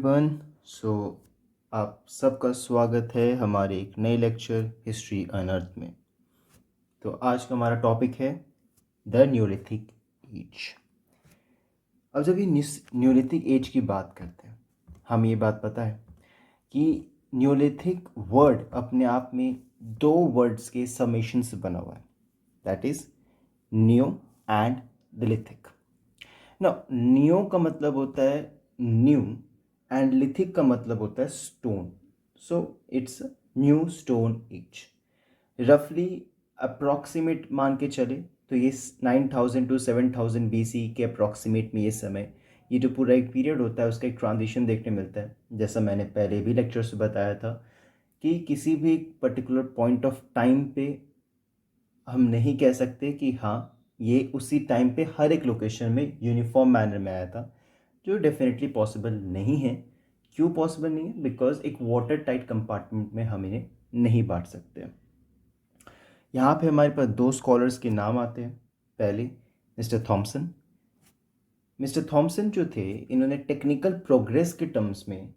Everyone. सो आप सबका स्वागत है हमारे एक नए लेक्चर हिस्ट्री अनअर्थ में। तो आज का हमारा टॉपिक है द न्यूलिथिक एज। अब जब ये न्यूलिथिक एज की बात करते हैं, हम ये बात पता है कि न्यूलिथिक वर्ड अपने आप में दो वर्ड्स के समेशन से बना हुआ है, that is new and the lithic. ना न्यू का मतलब होता है न्यू एंड लिथिक का मतलब होता है stone. So it's new stone age. रफली अप्रॉक्सीमेट मान के चले तो ये 9000 टू 7000 BC के अप्रॉक्सीमेट में ये जो पूरा एक पीरियड होता है उसका एक ट्रांजिशन देखने मिलता है। जैसा मैंने पहले भी लेक्चर्स में बताया था कि किसी भी पर्टिकुलर पॉइंट ऑफ टाइम पे हम नहीं कह सकते कि हाँ ये उसी टाइम पे हर एक लोकेशन में यूनिफॉर्म मैनर में आया था, जो डेफिनेटली पॉसिबल नहीं है। क्यों पॉसिबल नहीं है? बिकॉज एक वाटर टाइट कंपार्टमेंट में हम इन्हें नहीं बांट सकते। यहाँ पे हमारे पास दो स्कॉलर्स के नाम आते हैं। पहले मिस्टर थॉमसन। मिस्टर थॉमसन जो थे, इन्होंने टेक्निकल प्रोग्रेस के टर्म्स में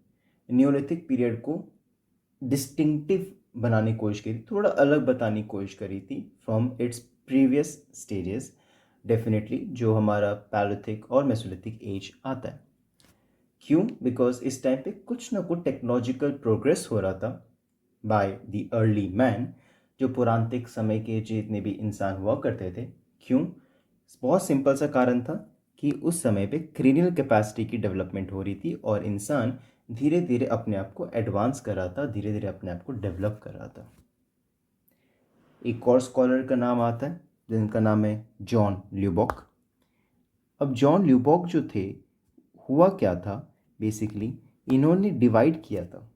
न्यूलिथिक पीरियड को डिस्टिंक्टिव बनाने की कोशिश करी, थोड़ा अलग बताने की कोशिश करी थी from its previous stages, definitely जो हमारा पैलोलिथिक और मेसोलिथिक एज आता है। क्यों? बिकॉज इस टाइम पे कुछ ना कुछ टेक्नोलॉजिकल प्रोग्रेस हो रहा था बाय द अर्ली मैन, जो पुरांतिक समय के जितने भी इंसान हुआ करते थे। क्यों? बहुत सिंपल सा कारण था कि उस समय पे क्रेनियल कैपेसिटी की डेवलपमेंट हो रही थी और इंसान धीरे धीरे अपने आप को एडवांस कर रहा था, धीरे धीरे अपने आप को डेवलप कर रहा था। एक और स्कॉलर का नाम आता है जिनका नाम है जॉन ल्यूबॉक। अब जॉन ल्यूबॉक जो थे, हुआ क्या था बेसिकली, इन्होंने डिवाइड किया था।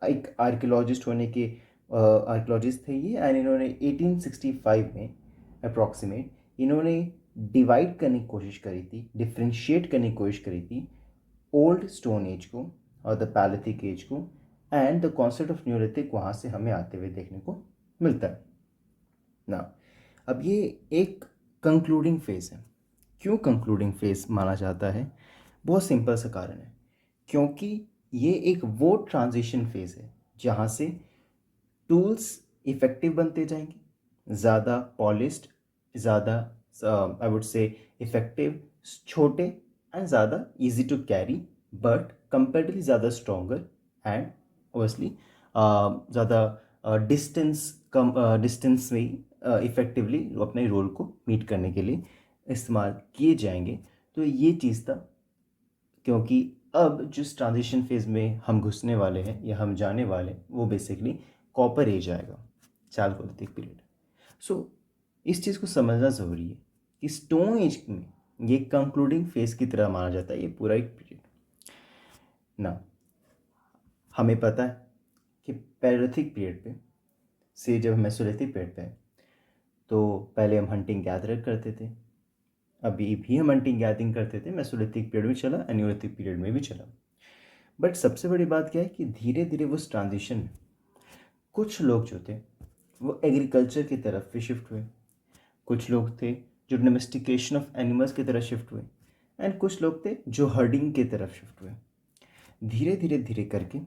एक आर्कियोलॉजिस्ट होने के आर्कियोलॉजिस्ट थे ये, एंड इन्होंने 1865 में अप्रॉक्सीमेट इन्होंने डिवाइड करने की कोशिश करी थी, डिफ्रेंशिएट करने की कोशिश करी थी ओल्ड स्टोन एज को और द पैलिथिक एज को, and the concept of Neolithic वहाँ से हमें आते हुए देखने को मिलता है ना। अब ये एक कंक्लूडिंग फेज है। क्यों कंक्लूडिंग फेज माना जाता है? बहुत सिंपल सा कारण है, क्योंकि ये एक वो ट्रांजिशन फेज है जहाँ से टूल्स इफ़ेक्टिव बनते जाएंगे, ज़्यादा पॉलिश्ड, ज़्यादा आई वुड से इफ़ेक्टिव, छोटे एंड ज़्यादा easy to carry, but comparatively ज़्यादा स्ट्रॉन्गर एंड ओबियसली ज़्यादा डिस्टेंस में इफ़ेक्टिवली अपने रोल को मीट करने के लिए इस्तेमाल किए जाएंगे। तो ये चीज़ था, क्योंकि अब जिस ट्रांजिशन फेज़ में हम घुसने वाले हैं या हम जाने वाले हैं वो बेसिकली कॉपर एज आएगा, चालकोलिथिक पीरियड। सो इस चीज़ को समझना ज़रूरी है कि स्टोन एज में ये कंक्लूडिंग फेज़ की तरह माना जाता है ये पूरा एक पीरियड ना। हमें पता है कि पैलोलिथिक पीरियड पे से जब मेसोलिथिक पीरियड पे है, तो पहले हम हंटिंग गैदर करते थे, अभी भी हम हंटिंग गैदरिंग करते थे, मेसोलिथिक पीरियड में चला, न्यूलिथिक पीरियड में भी चला। बट सबसे बड़ी बात क्या है कि धीरे धीरे वो ट्रांजिशन में कुछ लोग जो थे वो एग्रीकल्चर की तरफ भी शिफ्ट हुए, कुछ लोग थे जो डोमेस्टिकेशन ऑफ एनिमल्स की तरफ शिफ्ट हुए, एंड कुछ लोग थे जो हर्डिंग की तरफ शिफ्ट हुए। धीरे धीरे धीरे करके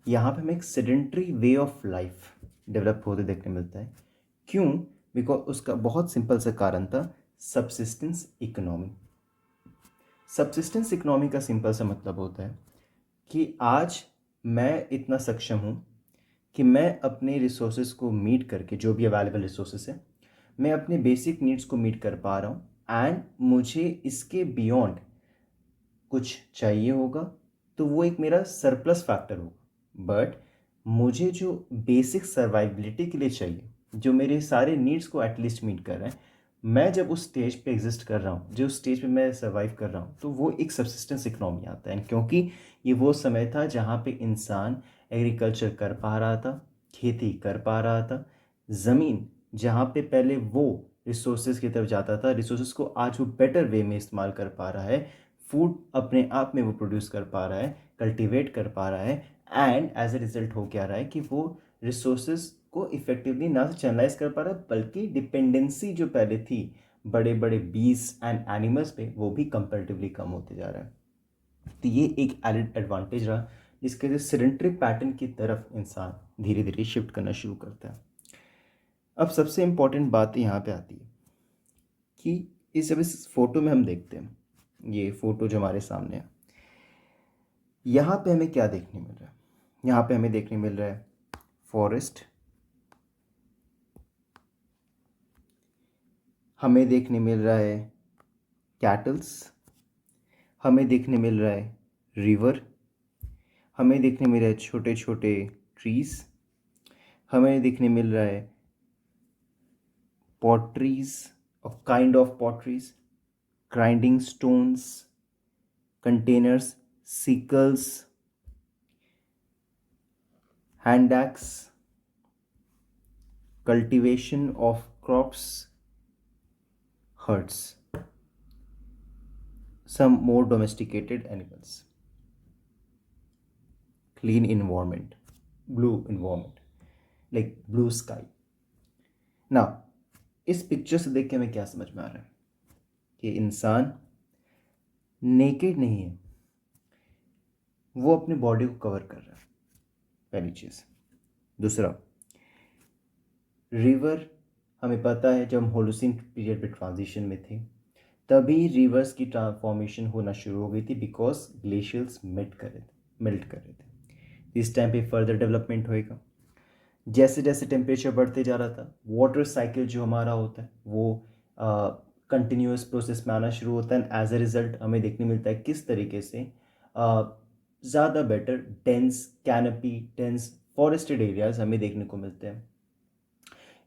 यहाँ पे हमें एक sedentary way of life develop होते देखने मिलता है। क्यों? बिकॉज उसका बहुत सिंपल सा कारण था सबसिस्टेंस इकोनॉमी। सबसिस्टेंस इकोनॉमी का सिंपल सा मतलब होता है कि आज मैं इतना सक्षम हूँ कि मैं अपने रिसोर्सेज को मीट करके, जो भी अवेलेबल रिसोर्सेज है, मैं अपने बेसिक नीड्स को मीट कर पा रहा हूँ, एंड मुझे इसके बियॉन्ड कुछ चाहिए होगा तो वो एक मेरा सरप्लस फैक्टर होगा। बट मुझे जो बेसिक सर्वाइबिलिटी के लिए चाहिए, जो मेरे सारे नीड्स को एटलीस्ट मीट कर रहे हैं, मैं जब उस स्टेज पे एग्जिस्ट कर रहा हूँ, जो स्टेज पे मैं सर्वाइव कर रहा हूँ, तो वो एक सब्सिस्टेंस इकोनॉमी आता है। क्योंकि ये वो समय था जहाँ पे इंसान एग्रीकल्चर कर पा रहा था, खेती कर पा रहा था, ज़मीन जहाँ पे पहले वो रिसोर्सेज की तरफ जाता था, रिसोर्सेज को आज वो बेटर वे में इस्तेमाल कर पा रहा है, फूड अपने आप में वो प्रोड्यूस कर पा रहा है, कल्टीवेट कर पा रहा है, एंड एज ए रिजल्ट हो क्या रहा है कि वो रिसोर्सेज को इफेक्टिवली ना तो चैनलाइज कर पा रहा है, बल्कि डिपेंडेंसी जो पहले थी बड़े बड़े बीज एंड एनिमल्स पे, वो भी कंपैरेटिवली कम होते जा रहा है। तो ये एक एडेड एडवांटेज रहा, जिसके वजह से सेडेंटरी पैटर्न की तरफ इंसान धीरे धीरे शिफ्ट करना शुरू करता है। अब सबसे इम्पॉर्टेंट बात यहाँ पे आती है कि इस फोटो में हम देखते हैं, ये फोटो जो हमारे सामने है, यहाँ पे हमें क्या देखने मिल रहा है? यहाँ पे हमें देखने मिल रहा है फॉरेस्ट, हमें देखने मिल रहा है कैटल्स, हमें देखने मिल रहा है रिवर, हमें देखने मिल रहा है छोटे छोटे ट्रीज, हमें देखने मिल रहा है potteries, kind of potteries, grinding stones, containers, sickles, hand axe, cultivation of crops, hearths, some more domesticated animals, clean environment, blue environment, like blue sky. Now इस पिक्चर से देख के हमें क्या समझ में आ रहा है कि इंसान नेकेड नहीं है, वो अपने बॉडी को कवर कर रहा है, पहली चीज़। दूसरा, रिवर, हमें पता है जब हम होलोसीन पीरियड पे ट्रांजिशन में थे तभी रिवर्स की ट्रांसफॉर्मेशन होना शुरू हो गई थी, बिकॉज ग्लेशियर्स मेल्ट कर रहे थे। इस टाइम पे फर्दर डेवलपमेंट होएगा। जैसे जैसे टेम्परेचर बढ़ते जा रहा था, वाटर साइकिल जो हमारा होता है वो कंटिन्यूस प्रोसेस में आना शुरू होता है, एंड एज अ रिजल्ट हमें देखने मिलता है किस तरीके से ज़्यादा better dense canopy, dense forested areas हमें देखने को मिलते हैं।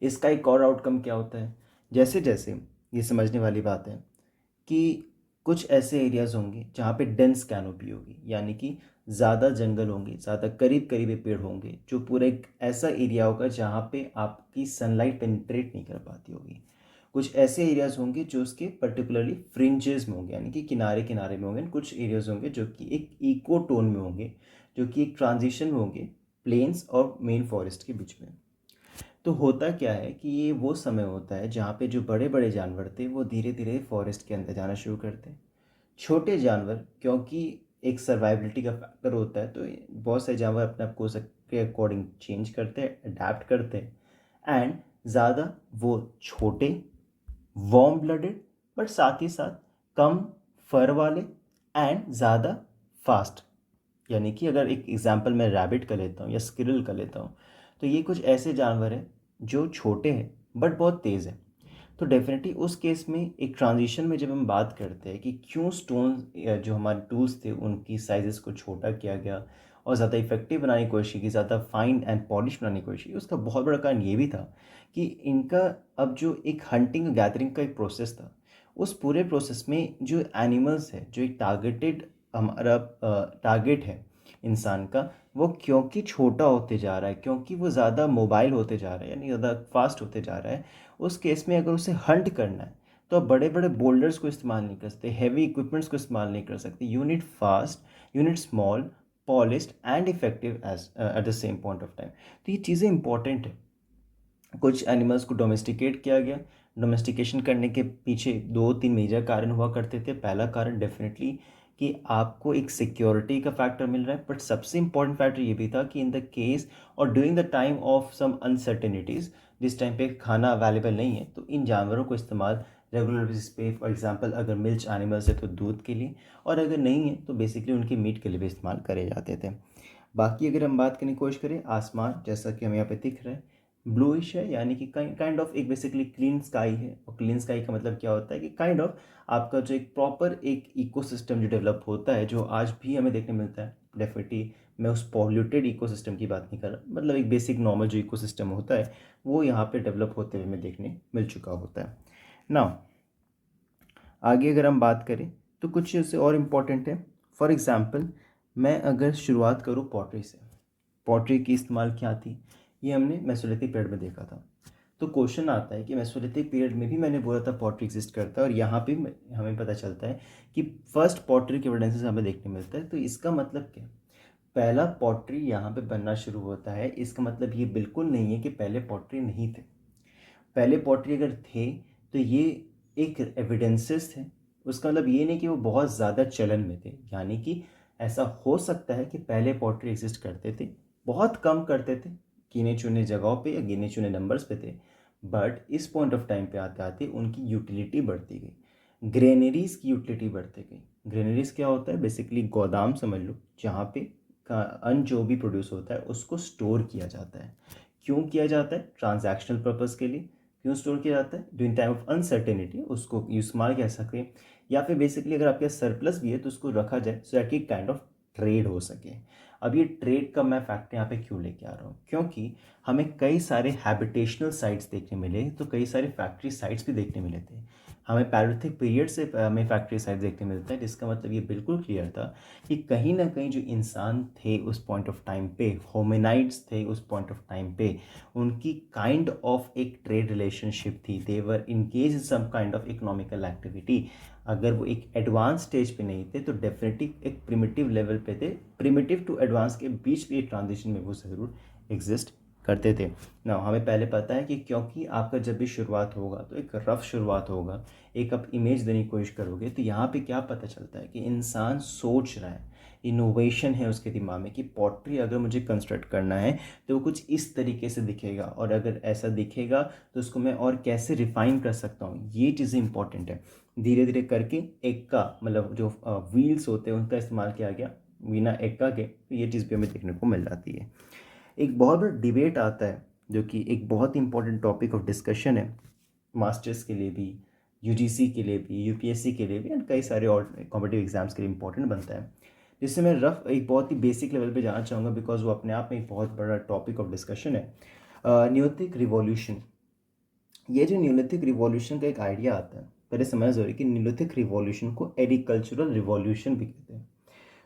इसका एक और आउटकम क्या होता है, जैसे जैसे ये समझने वाली बात है कि कुछ ऐसे एरियाज़ होंगे जहाँ पे डेंस कैनोपी होगी, यानी कि ज़्यादा जंगल होंगे, ज़्यादा करीब करीब पेड़ होंगे, जो पूरा एक ऐसा एरिया होगा जहाँ पे आपकी सनलाइट पेनिट्रेट नहीं कर पाती होगी। कुछ ऐसे एरियाज़ होंगे जो उसके पर्टिकुलरली फ्रिंजेस में होंगे, यानी कि किनारे किनारे में होंगे। कुछ एरियाज़ होंगे जो कि एक इको टोन में होंगे, जो कि एक ट्रांजिशन में होंगे प्लेन्स और मेन फॉरेस्ट के बीच में। तो होता क्या है कि ये वो समय होता है जहाँ पे जो बड़े बड़े जानवर थे वो धीरे धीरे फॉरेस्ट के अंदर जाना शुरू करते हैं। छोटे जानवर, क्योंकि एक सर्वाइवलिटी का फैक्टर होता है, तो बहुत सारे जानवर अपने आप को उसके अकॉर्डिंग चेंज करते हैं, अडेप्ट करते हैं, एंड ज़्यादा वो छोटे, वार्म ब्लडेड, बट साथ ही साथ कम फर वाले एंड ज़्यादा फास्ट। यानी कि अगर एक एग्जांपल मैं रैबिट का लेता हूँ या स्क्विरल का लेता हूँ, तो ये कुछ ऐसे जानवर हैं जो छोटे हैं बट बहुत तेज़ हैं। तो डेफिनेटली उस केस में एक ट्रांजिशन में जब हम बात करते हैं कि क्यों स्टोन जो हमारे टूल्स थे उनकी साइजेस को छोटा किया गया और ज़्यादा इफेक्टिव बनाने की कोशिश की, ज़्यादा फाइन एंड पॉलिश बनाने की कोशिश की, उसका बहुत बड़ा कारण ये भी था कि इनका अब जो एक हंटिंग गैदरिंग का एक प्रोसेस था, उस पूरे प्रोसेस में जो एनिमल्स है, जो एक टारगेटेड हमारा टारगेट है इंसान का, वो क्योंकि छोटा होते जा रहा है, क्योंकि वो ज़्यादा मोबाइल होते जा रहा है, यानी ज़्यादा फास्ट होते जा रहा है, उस केस में अगर उसे हंट करना है तो आप बड़े बड़े बोल्डर्स को इस्तेमाल नहीं कर सकते, हैवी इक्विपमेंट्स को इस्तेमाल नहीं कर सकते। You need fast, you need small, polished and effective edge at the same point of time. तो ये चीज़ें इंपॉर्टेंट है। कुछ एनिमल्स को डोमेस्टिकेट किया गया। डोमेस्टिकेशन करने के पीछे दो तीन मेजर कारण हुआ करते थे। पहला कारण डेफिनेटली कि आपको एक सिक्योरिटी का फैक्टर मिल रहा है, बट सबसे इंपॉर्टेंट फैक्टर ये भी था कि इन द केस और during the time of some uncertainties, जिस टाइम पे खाना अवेलेबल नहीं है, तो इन जानवरों को इस्तेमाल रेगुलर बेसिस पे, फॉर एग्जांपल अगर मिल्च एनिमल्स है तो दूध के लिए, और अगर नहीं है तो बेसिकली उनकी मीट के लिए भी इस्तेमाल करे जाते थे। बाकी अगर हम बात करने की कोशिश करें, आसमान जैसा कि हमें यहाँ पे दिख रहा है ब्लूइश है, यानी कि काइंड ऑफ एक बेसिकली क्लीन स्काई है। और क्लीन स्काई का मतलब क्या होता है कि काइंड ऑफ आपका जो एक प्रॉपर एक इकोसिस्टम जो डेवलप होता है, जो आज भी हमें देखने मिलता है। डेफिनेटली मैं उस पॉल्यूटेड इकोसिस्टम की बात नहीं कर रहा, मतलब एक बेसिक नॉर्मल जो इकोसिस्टम होता है वो यहाँ पे डेवलप होते हुए हमें देखने मिल चुका होता है। नाउ आगे अगर हम बात करें तो कुछ चीज़ें और इम्पॉर्टेंट है। फॉर एग्ज़ाम्पल मैं अगर शुरुआत करूँ पॉटरी से, पॉटरी की इस्तेमाल क्या थी ये हमने मेसोलिथिक पीरियड में देखा था। तो क्वेश्चन आता है कि मेसोलिथिक पीरियड में भी मैंने बोला था पॉटरी एग्जिस्ट करता है, और यहाँ पे हमें पता चलता है कि फर्स्ट पॉटरी के एविडेंसेस हमें देखने मिलता है। तो इसका मतलब क्या, पहला पॉटरी यहाँ पे बनना शुरू होता है, इसका मतलब ये बिल्कुल नहीं है कि पहले पॉटरी नहीं थे। पहले पॉटरी अगर थे तो ये एक एविडेंसेस थे, उसका मतलब ये नहीं कि वो बहुत ज़्यादा चलन में थे। यानी कि ऐसा हो सकता है कि पहले पॉटरी एग्जिस्ट करते थे, बहुत कम करते थे, गिने चुने जगहों पे या गिने चुने नंबर्स पे थे, बट इस पॉइंट ऑफ टाइम पे आते आते उनकी यूटिलिटी बढ़ती गई, ग्रेनरीज की यूटिलिटी बढ़ती गई। ग्रेनरीज क्या होता है? बेसिकली गोदाम समझ लो, जहाँ पे अन्न जो भी प्रोड्यूस होता है उसको स्टोर किया जाता है। क्यों किया जाता है? ट्रांजैक्शनल पर्पज़ के लिए। क्यों स्टोर किया जाता है? ड्यूरिंग टाइम ऑफ अनसर्टेनिटी उसको इस्तेमाल कह सकते हैं, या फिर बेसिकली अगर आपके सरप्लस भी है तो उसको रखा जाए सो दैट कि काइंड ऑफ ट्रेड हो सके। अब ये ट्रेड का मैं फैक्ट यहाँ पे क्यों लेके आ रहा हूँ? क्योंकि हमें कई सारे हैबिटेशनल साइट्स देखने मिले, तो कई सारे फैक्ट्री साइट्स भी देखने मिले थे। हमें पैलोलिथिक पीरियड से हमें फैक्ट्री साइट देखने मिलता है, जिसका मतलब ये बिल्कुल क्लियर था कि कहीं ना कहीं जो इंसान थे उस पॉइंट ऑफ टाइम पे, होमिनाइड्स थे उस पॉइंट ऑफ टाइम पे, उनकी काइंड ऑफ एक ट्रेड रिलेशनशिप थी। They were engage in some kind of economical activity. अगर वो एक एडवांस स्टेज पे नहीं थे तो डेफिनेटली एक प्रिमिटिव लेवल पे थे। प्रिमिटिव टू एडवांस के बीच के ट्रांजिशन में वो ज़रूर एग्जिस्ट करते थे ना। हमें पहले पता है कि क्योंकि आपका जब भी शुरुआत होगा तो एक रफ शुरुआत होगा, एक आप इमेज देने की कोशिश करोगे, तो यहाँ पे क्या पता चलता है कि इंसान सोच रहा है, इनोवेशन है उसके दिमाग में कि पॉटरी अगर मुझे कंस्ट्रक्ट करना है तो वो कुछ इस तरीके से दिखेगा, और अगर ऐसा दिखेगा तो उसको मैं और कैसे रिफाइन कर सकता हूँ, ये चीज़ें इंपॉर्टेंट है। धीरे धीरे करके एक्का मतलब जो व्हील्स होते हैं उनका इस्तेमाल किया गया बिना एक्का के, तो ये चीज़ भी हमें देखने को मिल जाती है। एक बहुत बड़ा डिबेट आता है जो कि एक बहुत इंपॉर्टेंट टॉपिक ऑफ डिस्कशन है मास्टर्स के लिए भी, यूजीसी के लिए भी, यूपीएससी के लिए भी, एंड कई सारे और कॉम्पिटिटिव एग्जाम्स के लिए इंपॉर्टेंट बनता है, जिससे मैं रफ एक बहुत ही बेसिक लेवल पे जाना चाहूँगा बिकॉज वो अपने आप में एक बहुत बड़ा टॉपिक ऑफ डिस्कशन है। Neolithic revolution. ये जो न्यूलिथिक रिवॉल्यूशन का एक आइडिया आता है, पहले समझना जरूरी कि न्यूलिथिक रिवॉल्यूशन को एग्रीकल्चरल रिवॉल्यूशन भी कहते हैं।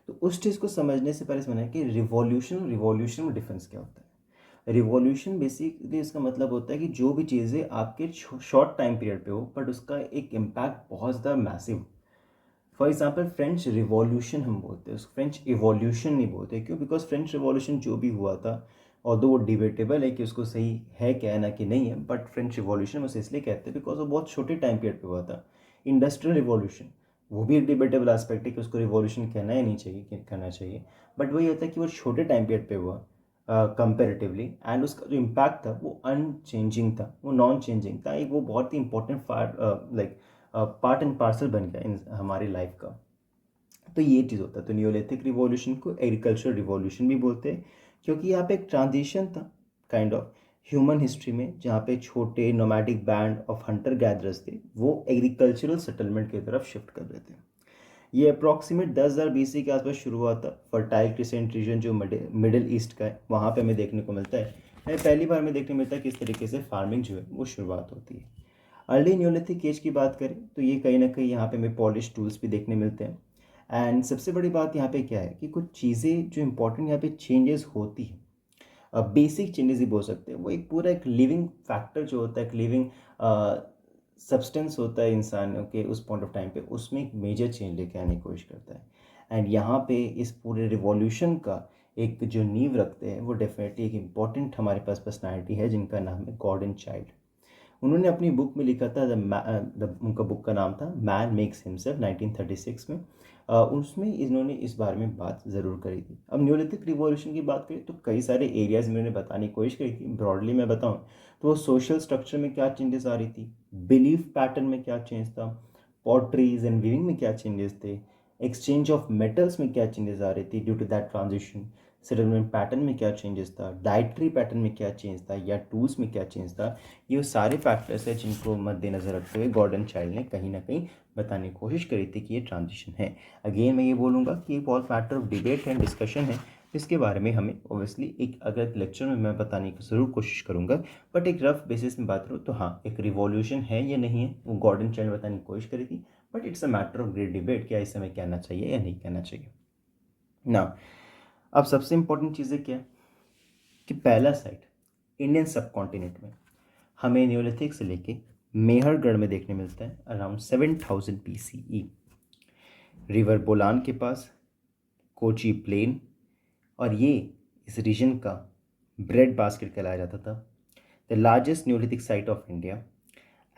तो उस चीज़ को समझने से पहले समझना है कि रिवॉल्यूशन में डिफरेंस क्या होता है। रिवॉल्यूशन बेसिकली इसका मतलब होता है कि जो भी चीज़ें आपके शॉर्ट टाइम पीरियड पे हो बट उसका एक इम्पैक्ट बहुत ज़्यादा massive. For example French revolution हम बोलते हैं, फ्रेंच इवोल्यूशन नहीं बोलते। क्यों? बिकॉज फ्रेंच रिवॉल्यूशन जो भी हुआ था, और दो वो डिबेटेबल है कि उसको सही है कहना कि नहीं है, बट फ्रेंच रिवॉल्यूशन उसे इसलिए कहते हैं बिकॉज वो बहुत छोटे टाइम पीरियड पे हुआ था। इंडस्ट्रियल रिवॉल्यूशन वो भी एक डिबेटेबल एस्पेक्ट है कि उसको रिवॉल्यूशन कहना ही नहीं चाहिए कि कहना चाहिए, बट वही होता है कि वो छोटे टाइम पीरियड पे हुआ कंपेरेटिवली, एंड उसका जो इम्पैक्ट था वो अनचेंजिंग था, वो नॉन चेंजिंग था। एक वो बहुत ही important like part and parcel बन गया इन हमारी लाइफ का। तो ये चीज़ होता है। तो न्यूलिथिक रिवॉल्यूशन को एग्रीकल्चर रिवॉल्यूशन भी बोलते हैं, क्योंकि यहाँ पे एक ट्रांजिशन था काइंड ऑफ ह्यूमन हिस्ट्री में, जहाँ पे छोटे nomadic band of Hunter gatherers थे वो एग्रीकल्चरल सेटलमेंट की तरफ शिफ्ट कर रहे थे। ये अप्रॉक्सीमेट 10,000 BC के आसपास शुरू हुआ था। फर्टाइल क्रिसेंट रीजन जो मिडिल ईस्ट का है वहाँ पे हमें देखने को मिलता है। हमें पहली बार में देखने मिलता है किस तरीके से फार्मिंग जो है वो शुरुआत होती है। अर्ली न्यूलिथिक एज की बात करें तो ये कहीं ना कहीं यहाँ पे हमें पॉलिश टूल्स भी देखने मिलते हैं। एंड सबसे बड़ी बात यहाँ पे क्या है कि कुछ चीज़ें जो इंपॉर्टेंट यहाँ पे चेंजेस होती है, बेसिक चेंजेस ही बोल सकते हैं। वो एक पूरा एक लिविंग फैक्टर जो होता है, एक लिविंग सब्सटेंस होता है इंसानों के उस पॉइंट ऑफ टाइम पे, उसमें एक मेजर चेंज लेके आने की कोशिश करता है। एंड यहाँ पे इस पूरे रिवॉल्यूशन का एक जो नींव रखते हैं वो डेफिनेटली एक इम्पॉर्टेंट हमारे पास पर्सनैलिटी है जिनका नाम है गॉर्डन चाइल्ड। उन्होंने अपनी बुक में लिखा था उनका बुक का नाम था मैन मेक्स हिमसेल्फ 1936 में। उसमें इन्होंने इस बारे में बात ज़रूर करी थी। अब न्यूलिथिक रिवॉल्यूशन की बात करें तो कई सारे एरियाज़ में उन्होंने बताने की कोशिश करी थी। ब्रॉडली मैं बताऊं तो वो सोशल स्ट्रक्चर में क्या चेंजेस आ रही थी, बिलीफ पैटर्न में क्या चेंज था, पॉटरीज एंड वीविंग में क्या चेंजेस थे, एक्सचेंज ऑफ मेटल्स में क्या चेंजेस आ रही थी due to that transition, settlement pattern में क्या चेंजेस था, डाइटरी पैटर्न में क्या चेंज था, या टूल्स में क्या चेंज था। ये सारे फैक्टर्स हैं जिनको मद्देनज़र रखते हुए गॉर्डन चाइल्ड ने कहीं ना कहीं बताने की कोशिश करी थी कि ये ट्रांजिशन है। अगेन मैं ये बोलूँगा कि ये बहुत matter of debate and discussion है, जिसके बारे में हमें ओबियसली एक अगर लेक्चर में मैं बताने की ज़रूर कोशिश करूँगा, बट एक रफ बेसिस में बात करूँ तो हाँ, एक रिवॉल्यूशन है या नहीं है वो गॉर्डन चाइल्ड बताने की कोशिश करी थी, but it's a matter of great debate क्या इसे हमें कहना चाहिए या नहीं कहना चाहिए ना। अब सबसे इंपॉर्टेंट चीज़ें क्या है कि पहला साइट इंडियन सब कॉन्टिनेंट में हमें न्यूलिथिक से लेके मेहरगढ़ में देखने मिलता है अराउंड 7000 BCE। रिवर बोलान के पास, कोची प्लेन, और ये इस रीजन का ब्रेड बास्केट कहलाया जाता था। The largest neolithic site of India,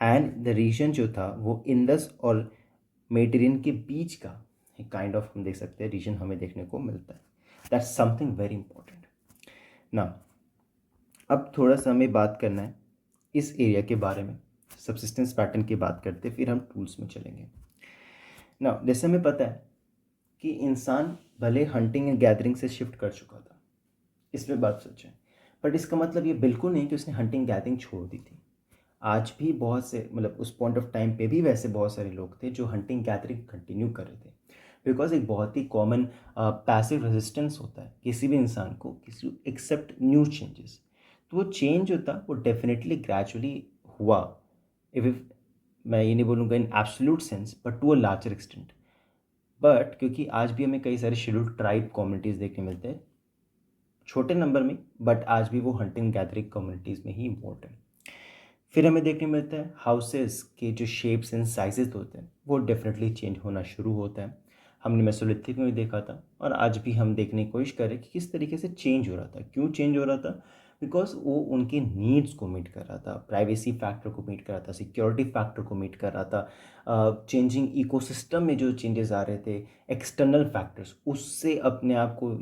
and the region जो था वो इंडस और मेडिटेरियन के बीच का एक काइंड ऑफ हम देख सकते हैं रीजन हमें देखने को मिलता है। That's something very important. ना अब थोड़ा सा हमें बात करना है इस एरिया के बारे में, सबसिस्टेंस पैटर्न की बात करते फिर हम टूल्स में चलेंगे। ना जैसे हमें पता है कि इंसान भले हंटिंग एंड गैदरिंग से शिफ्ट कर चुका था, इसमें बात सच है, बट इसका मतलब ये बिल्कुल नहीं कि उसने हंटिंग गैदरिंग छोड़ दी थी। आज भी बहुत से मतलब उस पॉइंट ऑफ टाइम पे भी वैसे बहुत सारे लोग थे जो हंटिंग गैदरिंग कंटिन्यू कर रहे थे, बिकॉज एक बहुत ही कॉमन पैसिव रेजिस्टेंस होता है किसी भी इंसान को किसी एक्सेप्ट न्यू चेंजेस। तो वो चेंज होता वो डेफिनेटली ग्रेजुअली हुआ, इफ मैं ये नहीं बोलूँगा in absolute sense but to a larger extent. But क्योंकि आज भी हमें कई सारे शेड्यूल्ड ट्राइब कम्युनिटीज़ देखने मिलते हैं छोटे नंबर में, बट आज भी वो हंटिंग गैदरिंग कम्युनिटीज़ में ही इन्वॉल्व है। फिर हमें देखने मिलता है हाउसेस के जो शेप्स एंड साइजेस होते हैं वो डेफिनेटली चेंज होना शुरू होता है। हमने मेसोलिथिक में भी देखा था और आज भी हम देखने की कोशिश करें कि किस तरीके से चेंज हो रहा था, क्यों चेंज हो रहा था, बिकॉज वो उनके नीड्स को मीट कर रहा था, प्राइवेसी फैक्टर को मीट कर रहा था, सिक्योरिटी फैक्टर को मीट कर रहा था, चेंजिंग इकोसिस्टम में जो चेंजेस आ रहे थे, एक्सटर्नल फैक्टर्स, उससे अपने आप को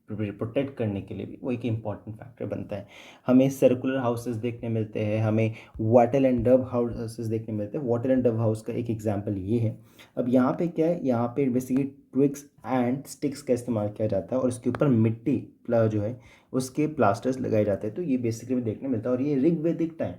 प्रोटेक्ट करने के लिए भी वो एक इम्पॉर्टेंट फैक्टर बनता है। हमें सर्कुलर हाउसेस देखने मिलते हैं, हमें वाटल एंड डब हाउसेस देखने मिलते हैं। वाटल एंड डब हाउस का एक एग्जांपल ये है। अब यहाँ पे क्या है, यहाँ पे बेसिकली ट्विग्स एंड स्टिक्स का इस्तेमाल किया जाता है और इसके ऊपर मिट्टी जो है उसके प्लास्टर्स लगाए जाते हैं। तो ये बेसिकली देखने मिलता है और ये ऋग्वैदिक टाइम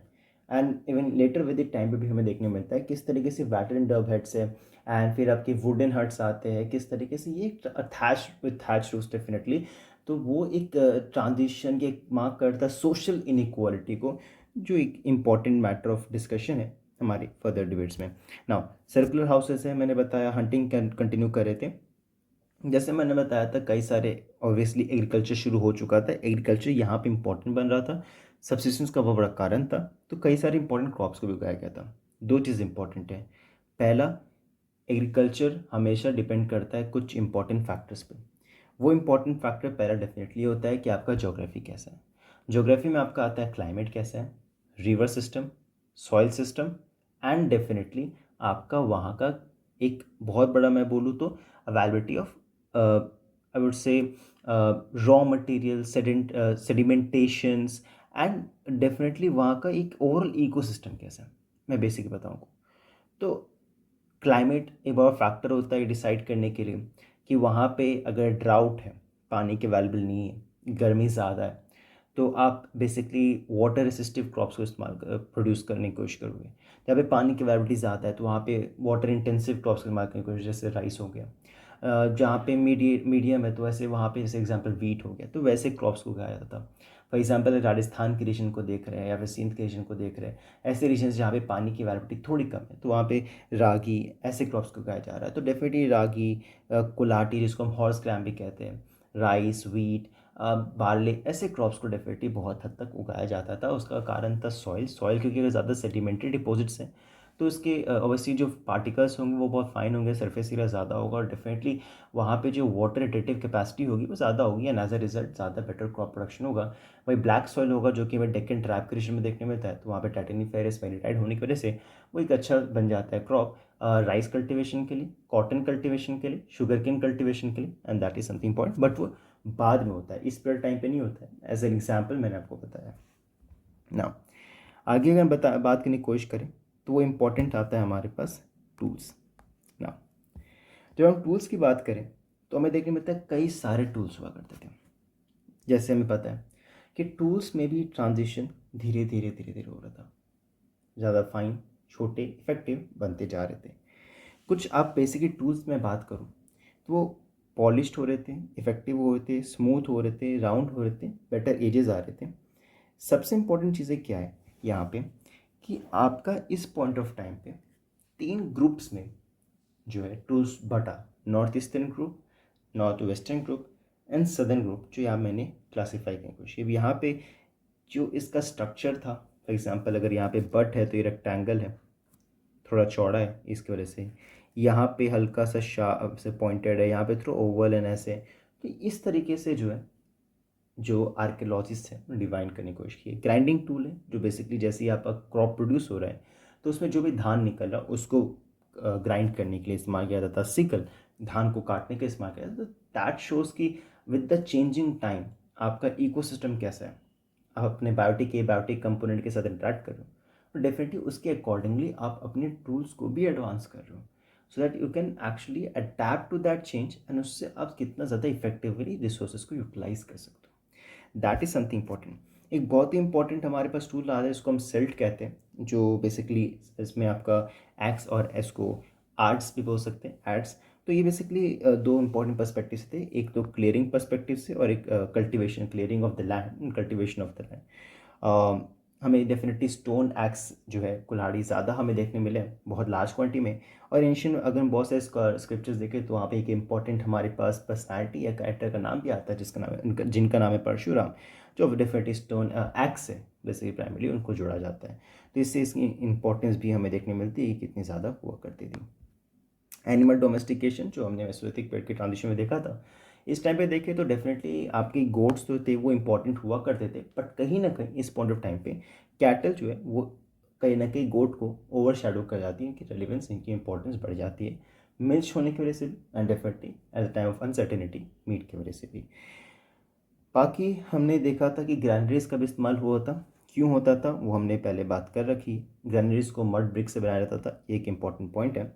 एंड इवन लेटर वैदिक टाइम पे भी हमें देखने मिलता है किस तरीके से वाटल एंड डब हेड्स है एंड फिर आपके वुडन हट्स आते हैं, किस तरीके से ये thatch with thatch roofs definitely. तो वो एक ट्रांजिशन के मार्क करता है सोशल इनइक्वालिटी को, जो एक इम्पॉर्टेंट मैटर ऑफ डिस्कशन है हमारे फर्दर डिबेट्स में। नाउ सर्कुलर हाउसेस है, मैंने बताया हंटिंग कंटिन्यू कर रहे थे। जैसे मैंने बताया था कई सारे ऑब्वियसली एग्रीकल्चर शुरू हो चुका था, एग्रीकल्चर यहाँ पे इंपॉर्टेंट बन रहा था, सब्सिस्टेंस का बहुत बड़ा कारण था, तो कई सारे इंपॉर्टेंट क्रॉप्स को भी उगाया गया था। दो चीज़ इंपॉर्टेंट है, पहला एग्रीकल्चर हमेशा डिपेंड करता है कुछ इंपॉर्टेंट फैक्टर्स पे। वो इंपॉर्टेंट फैक्टर पहला डेफिनेटली होता है कि आपका ज्योग्राफी कैसा है। ज्योग्राफी में आपका आता है क्लाइमेट कैसा है, river system, soil system and definitely आपका वहाँ का एक बहुत बड़ा मैं बोलूँ तो availability of I would say raw material, sedimentations and definitely वहाँ का एक ओवरऑल इकोसिस्टम कैसा है। मैं बेसिकली बताऊँ तो क्लाइमेट एक बड़ा फैक्टर होता है डिसाइड करने के लिए कि वहाँ पे अगर ड्राउट है, पानी के अवेलेबल नहीं है, गर्मी ज़्यादा है, तो आप बेसिकली वाटर रेसिस्टिव क्रॉप्स को इस्तेमाल प्रोड्यूस करने की कोशिश करोगे। जहाँ पे पानी की अवेलेबिलिटी ज़्यादा है तो वहाँ पे वाटर इंटेंसिव क्रॉप्स का इस्तेमाल करने की कोशिश, जैसे राइस हो गया। जहाँ पे मीडियम है तो वैसे वहाँ पे जैसे एग्जांपल वीट हो गया, तो वैसे क्रॉप्स को उगाया जाता था। फॉर एग्जांपल राजस्थान के रीजन को देख रहे हैं या फिर सिंध के रीजन को देख रहे हैं, ऐसे रीजन जहाँ पे पानी की अवेलेबिलिटी थोड़ी कम है तो वहाँ पे रागी ऐसे क्रॉप्स को उगाया जा रहा है। तो डेफिनेटली रागी, कुलाटी जिसको हम हॉर्स ग्राम भी कहते हैं, राइस, वीट, बार्ले, ऐसे क्रॉप्स को डेफिनेटली बहुत हद तक उगाया जाता था। उसका कारण था सॉइल क्योंकि अगर ज़्यादा सेडिमेंट्री डिपॉजिट्स हैं तो इसके ऑब्वियसली जो पार्टिकल्स होंगे वो बहुत फाइन होंगे, सरफेस एरिया ज़्यादा होगा और डेफिनेटली वहाँ पे जो वाटर रिटेटिव कैपेसिटी होगी वो ज़्यादा होगी एंड एज अ रिजल्ट ज़्यादा बेटर क्रॉप प्रोडक्शन होगा। वही ब्लैक सॉइल होगा जो कि हमें डेक्कन ट्रैप के रीजन में देखने मिलता है, तो वहाँ पे टाइटेनिफेरस वेनेटाइड होने की वजह से वो एक अच्छा बन जाता है क्रॉप राइस कल्टिवेशन के लिए, कॉटन कल्टिवेशन के लिए, शुगर केन कल्टिवेशन के लिए and that is something point. But वो बाद में होता है, इस पीरियड टाइम पे नहीं होता है, एज एन एग्जाम्पल मैंने आपको बताया। ना आगे अगर बात करने की कोशिश करें तो वो इम्पोर्टेंट आता है हमारे पास टूल्स। ना जब हम टूल्स की बात करें तो हमें देखने मिलता है कई सारे टूल्स हुआ करते थे। जैसे हमें पता है कि टूल्स में भी ट्रांजिशन धीरे धीरे धीरे धीरे हो रहा था, ज़्यादा फाइन, छोटे, इफेक्टिव बनते जा रहे थे। कुछ आप बेसिकली टूल्स में बात करूँ तो वो पॉलिश्ड हो रहे थे, इफेक्टिव हो रहे थे, स्मूथ हो रहे थे, राउंड हो रहे थे, बेटर एजेस आ रहे थे। सबसे इम्पोर्टेंट चीज़ें क्या है यहाँ पे कि आपका इस पॉइंट ऑफ टाइम पे 3 ग्रुप्स में जो है टूल्स बटा, north eastern group, north western group and southern group, जो यहाँ मैंने क्लासीफाई करने की कोशिश की। अब यहाँ पे जो इसका स्ट्रक्चर था, फॉर एग्जांपल अगर यहाँ पे बट है तो ये रेक्टेंगल है, थोड़ा चौड़ा है, इसकी वजह से यहाँ पे हल्का सा शार्प से पॉइंटेड है, यहाँ पे थोड़ा ओवल एंड ऐसे। तो इस तरीके से जो है जो आर्कियोलॉजिस्ट है डिवाइन करने की कोशिश की है। ग्राइंडिंग टूल है जो बेसिकली जैसे ही आपका क्रॉप प्रोड्यूस हो रहा है तो उसमें जो भी धान निकल रहा है उसको ग्राइंड करने के लिए इस्तेमाल किया जाता है। सिकल धान को काटने का इस्तेमाल किया जाता है। तो दैट शोज़ कि विद द चेंजिंग टाइम आपका इकोसिस्टम कैसा है, आप अपने बायोटिक कंपोनेंट के साथ इंटरेक्ट कर रहे हो, तो डेफिनेटली उसके अकॉर्डिंगली आप अपने टूल्स को भी एडवांस कर रहे हो, so that you can actually adapt to that change and उससे आप कितना ज़्यादा इफेक्टिवली रिसोर्सेज को यूटिलाइज कर सकते हो। That is something important. एक बहुत ही इंपॉर्टेंट हमारे पास टूल आ रहा है, इसको हम सेल्ट कहते हैं, जो बेसिकली इसमें आपका एक्स और एस को आर्ट्स भी बोल सकते हैं, एड्स। तो ये बेसिकली दो इंपॉर्टेंट पर्सपेक्टिव थे, एक तो क्लियरिंग पर्सपेक्टिव से और एक cultivation, clearing of the land, cultivation of the land. हमें डेफिनेटली स्टोन एक्स जो है कुल्हाड़ी ज़्यादा हमें देखने मिले हैं, बहुत लार्ज क्वांटिटी में। और एंशियंट अगर हम बहुत सारे स्क्रिप्चर्स देखें तो वहाँ पे एक इंपॉर्टेंट हमारे पास पर्सनैलिटी या कैरेक्टर का नाम भी आता है, जिसका नाम है जिनका नाम है परशुराम, जो डेफिनेटली स्टोन एक्स है बेसिकली प्राइमरली उनको जोड़ा जाता है। तो इससे इसकी इंपॉर्टेंस भी हमें देखने मिलती है कि कितनी ज़्यादा हुआ करती थी। एनिमल डोमेस्टिकेशन जो हमने मेसोलिथिक पीरियड के ट्रांजिशन में देखा था, इस टाइम पे देखें तो डेफिनेटली आपकी गोट्स जो थे वो इंपॉर्टेंट हुआ करते थे, बट कहीं ना कहीं इस पॉइंट ऑफ टाइम पे कैटल जो है वो कहीं ना कहीं गोट को ओवर शेडो कर जाती है, इनकी रेलिवेंस, इनकी इंपॉर्टेंस बढ़ जाती है, मिल्च होने की वजह से भी and definitely at the time of uncertainty meat की वजह से भी। बाकी हमने देखा था कि ग्रैनरीज का भी इस्तेमाल हुआ था, क्यों होता था वो हमने पहले बात कर रखी। ग्रैनरीज को मड ब्रिक से बनाया जाता था, ये एक इंपॉर्टेंट पॉइंट है।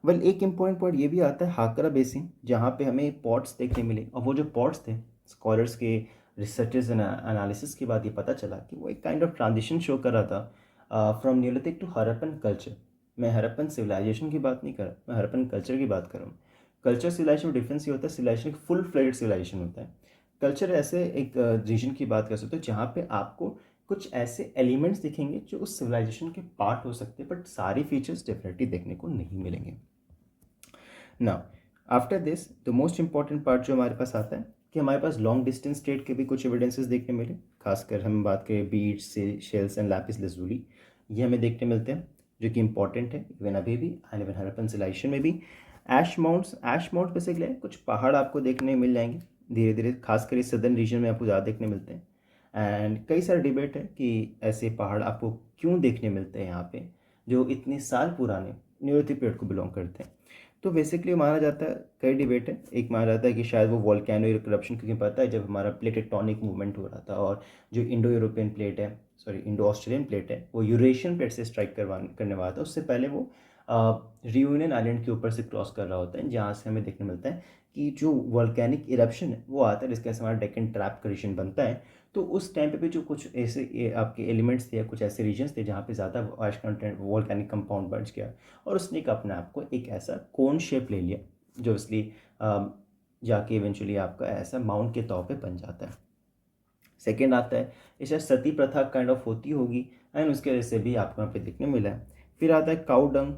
वेल एक इम्पॉर्टेंट पॉइंट ये भी आता है हाकरा बेसिन, जहाँ पे हमें पॉट्स देखने मिले, और वो जो पॉट्स थे स्कॉलर्स के रिसर्चेस एंड एनालिसिस के बाद ये पता चला कि वो एक काइंड ऑफ ट्रांजिशन शो कर रहा था from neolithic to Harappan culture. मैं हरप्पन सिविलाइजेशन की बात नहीं कर रहा, मैं हरप्पन कल्चर की बात कर रहा हूँ। कल्चर सिविलाइजेशन में डिफरेंस ये होता है, सिविलाइजेशन एक फुल फ्लेड सिविलाइजेशन होता है, कल्चर ऐसे एक रीजन की बात कर सकते हो जहाँ पे आपको कुछ ऐसे एलिमेंट्स दिखेंगे जो उस सिविलाइजेशन के पार्ट हो सकते हैं, बट सारी फीचर्स डेफिनेटली देखने को नहीं मिलेंगे। Now after this the most important part जो हमारे पास आता है कि हमारे पास लॉन्ग डिस्टेंस ट्रेड के भी कुछ एविडेंसेस देखने मिले, खासकर हम बात करें बीड्स से शेल्स एंड लैपिस लजुली, ये हमें देखने मिलते हैं जो कि इंपॉर्टेंट है इवन अभी भी एंड इवन हरप्पन सिविलाइजेशन में भी। ऐश माउंट बेसिकली कुछ पहाड़ आपको देखने मिल जाएंगे धीरे धीरे, खासकर इस सदर्न रीजन में आपको ज़्यादा देखने मिलते हैं। एंड कई सारे डिबेट है कि ऐसे पहाड़ आपको क्यों देखने मिलते हैं यहाँ पे जो इतने साल पुराने न्यूलिथिक पीरियड को बिलोंग करते हैं। तो बेसिकली माना जाता है, कई डिबेट है, एक माना जाता है कि शायद वो वॉल्केनो इरप्शन, क्योंकि पता है जब हमारा प्लेट टेक्टोनिक मूवमेंट हो रहा था और जो इंडो यूरोपियन प्लेट है, सॉरी इंडो ऑस्ट्रेलियन प्लेट है, वो यूरेशियन प्लेट से स्ट्राइक करने वाला था, उससे पहले वो रियूनियन आइलैंड के ऊपर से क्रॉस कर रहा होता है, जहाँ से हमें देखने मिलता है कि जो वॉल्केनिक इरप्शन है वो आता है, जिसके से हमारा डेक्कन ट्रैप का रीजन बनता है। तो उस टाइम पे भी जो कुछ ऐसे आपके एलिमेंट्स थे या कुछ ऐसे रीजन्स थे जहाँ पे ज़्यादा ऐश कंटेंट वॉल्केनिक कंपाउंड बढ़ गया, और उसने अपने आप को एक ऐसा कोन शेप ले लिया जो इसलिए जाके इवेंचुअली आपका ऐसा माउंट के तौर पे बन जाता है। सेकेंड आता है इसे सती प्रथा काइंड ऑफ होती होगी एंड उसके वजह से भी आपको यहाँ पे देखने मिला है। फिर आता है काउ डंग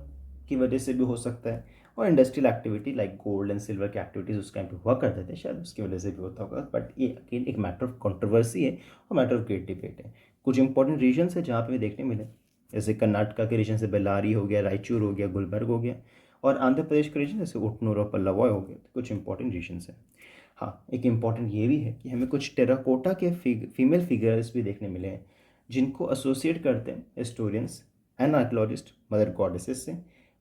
की वजह से भी हो सकता है, और industrial activity like gold and silver की एक्टिविटीज उस टाइम पे हुआ करते थे, शायद उसकी वजह से भी होता होगा, बट ये अगेन एक मैटर ऑफ कंट्रोवर्सी है और मैटर ऑफ ग्रेट डिबेट है। कुछ इंपॉर्टेंट रीजन्स है जहाँ पे देखने मिले, जैसे कर्नाटका के रीजन से बेल्लारी हो गया, रायचूर हो गया, गुलबर्ग हो गया, और आंध्र प्रदेश के रीजन जैसे उटनूर और पल्लवाय हो गया, तो कुछ इंपॉर्टेंट रीजन्स हैं। हाँ, एक इम्पॉर्टेंट ये भी है कि हमें कुछ टेराकोटा के फीमेल फिगर्स भी देखने मिले हैं जिनको एसोसिएट करते हैं historians and archaeologist mother goddesses से।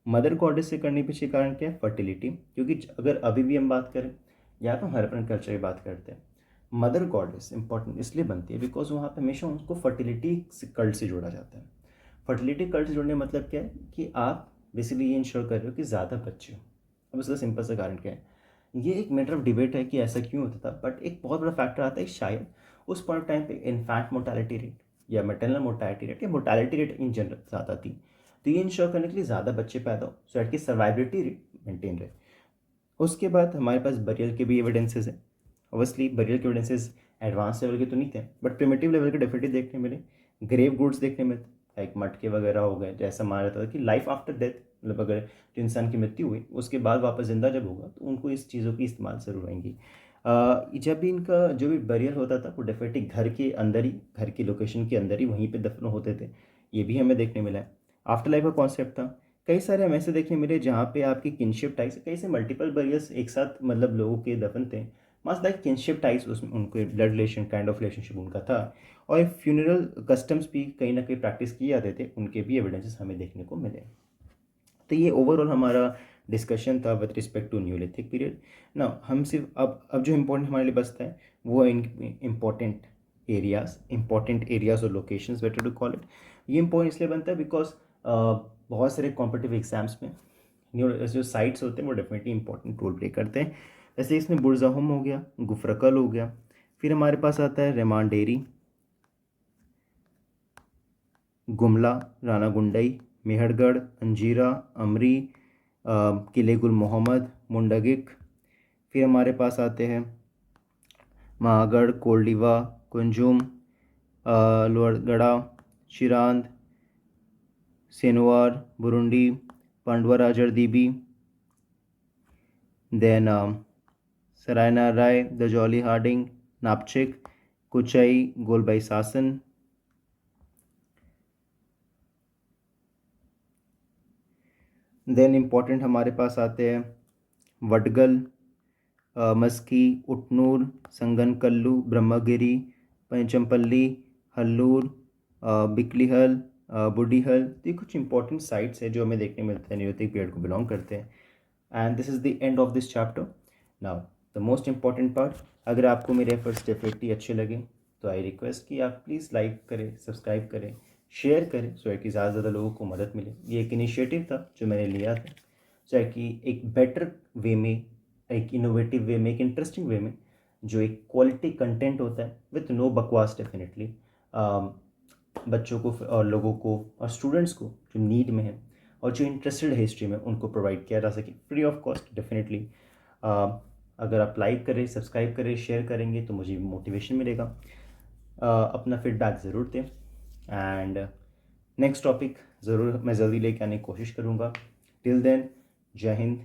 मदर गॉडेस से करने पीछे कारण क्या है? फर्टिलिटी, क्योंकि अगर अभी भी हम बात करें या तो हरप्पन कल्चर की बात करते हैं, मदर गॉडेस इंपॉर्टेंट इसलिए बनती है बिकॉज वहाँ पे हमेशा उनको फर्टिलिटी कल्ट से जोड़ा जाता है। फर्टिलिटी कल्ट से जोड़ने का मतलब क्या है कि आप बेसिकली ये इंश्योर कर रहे हो कि ज़्यादा बच्चे हो। अब इसका सिंपल सा कारण क्या है, ये एक मैटर ऑफ डिबेट है कि ऐसा क्यों होता था, बट एक बहुत बड़ा फैक्टर आता है शायद उस पॉइंट टाइम पे इन्फैंट मोर्टालिटी रेट या मेटरनल मोर्टालिटी रेट या मोर्टालिटी रेट इन जनरल ज़्यादा थी, तो ये इंश्योर करने के लिए ज़्यादा बच्चे पैदा हो सो एट की सर्वाइबिलिटी रेट मेंटेन रहे। उसके बाद हमारे पास बरियल के भी एविडेंसेस हैं। ऑब्वियसली बरियल के एविडेंसेस एडवांस लेवल के तो नहीं थे, बट प्रिमिटिव लेवल के डेफिनेटली देखने मिले। ग्रेव गुड्स देखने मिले, लाइक मटके वगैरह हो गए, जैसा माना जाता था कि लाइफ आफ्टर डेथ, मतलब अगर जो इंसान की मृत्यु हुई उसके बाद वापस जिंदा जब होगा तो उनको इस चीज़ों की इस्तेमाल ज़रूर आएंगी। जब भी इनका जो भी बरियल होता था वो डेफिनेटली घर के अंदर ही, घर की लोकेशन के अंदर ही वहीं पे दफन होते थे, ये भी हमें देखने मिला है। आफ्टर लाइफ का कॉन्सेप्ट था, कई सारे हमें ऐसे देखने मिले जहाँ पे आपकी किनशिप टाइज, कई से मल्टीपल बरियल्स एक साथ मतलब लोगों के दफन थे, मस्ट लाइक किनशिप टाइज, उसमें उनके blood relation kind of relationship उनका था, और फ्यूनरल कस्टम्स भी कहीं ना कहीं प्रैक्टिस किए जाते थे, उनके भी एविडेंसेस हमें देखने को मिले। तो ये ओवरऑल हमारा डिस्कशन था with respect to neolithic period. ना हम सिर्फ अब जो इम्पोर्टेंट हमारे लिए बचता है वो इम्पोर्टेंट एरियाज और locations, better to call it. ये इम्पोर्टेंट इसलिए बनता है बिकॉज बहुत सारे कॉम्पिटिटिव एग्जाम्स में जो साइट्स होते हैं वो डेफिनेटली इंपॉर्टेंट रोल प्ले करते हैं। जैसे इसमें बुरज़ाहोम हो गया, गुफरकल हो गया, फिर हमारे पास आता है रेमांडेरी, गुमला, राना गुंडई, मेहरगढ़, अंजीरा, अमरी, किले गुल मोहम्मद, मुंडगिक। फिर हमारे पास आते हैं महागढ़, कोल्डिवा, कुंजुम, लोहरगढ़ा, चिरांद, सेनवार, बुरुंडी, पांडवा राजर दीबी, देन सरायना राय, दजौली हार्डिंग, नापचिक, कुचाई, गोलबाई सासन। देन इम्पॉर्टेंट हमारे पास आते हैं वडगल, मस्की, उटनूर, संगनकल्लू, ब्रह्मगिरी, पंचमपल्ली, हल्लूर, बिकलीहल, बुडीहल। ये कुछ इंपॉर्टेंट साइट्स हैं जो हमें देखने मिलते हैं न्यूलिथिक पीरियड को बिलोंग करते हैं। And this is the end of this chapter. Now the most important part, अगर आपको मेरे एफर्ट्स डेफिनेटली अच्छे लगे तो आई रिक्वेस्ट कि आप प्लीज़ लाइक करें, सब्सक्राइब करें, शेयर करें, सो कि ज़्यादा से ज़्यादा लोगों को मदद मिले। ये एक इनिशिएटिव था जो मैंने लिया था, सो कि एक बेटर वे में, एक इनोवेटिव वे में, एक इंटरेस्टिंग वे में, जो एक क्वालिटी कंटेंट होता है विथ नो बकवास, डेफिनेटली बच्चों को और लोगों को और स्टूडेंट्स को जो नीड में है और जो इंटरेस्टेड है हिस्ट्री में, उनको प्रोवाइड किया जा सके फ्री ऑफ कॉस्ट। डेफिनेटली अगर आप लाइक करें, सब्सक्राइब करें, शेयर करेंगे तो मुझे मोटिवेशन मिलेगा। अपना फीडबैक ज़रूर दें एंड नेक्स्ट टॉपिक ज़रूर मैं जल्दी लेके आने की कोशिश करूँगा। टिल देन, जय हिंद,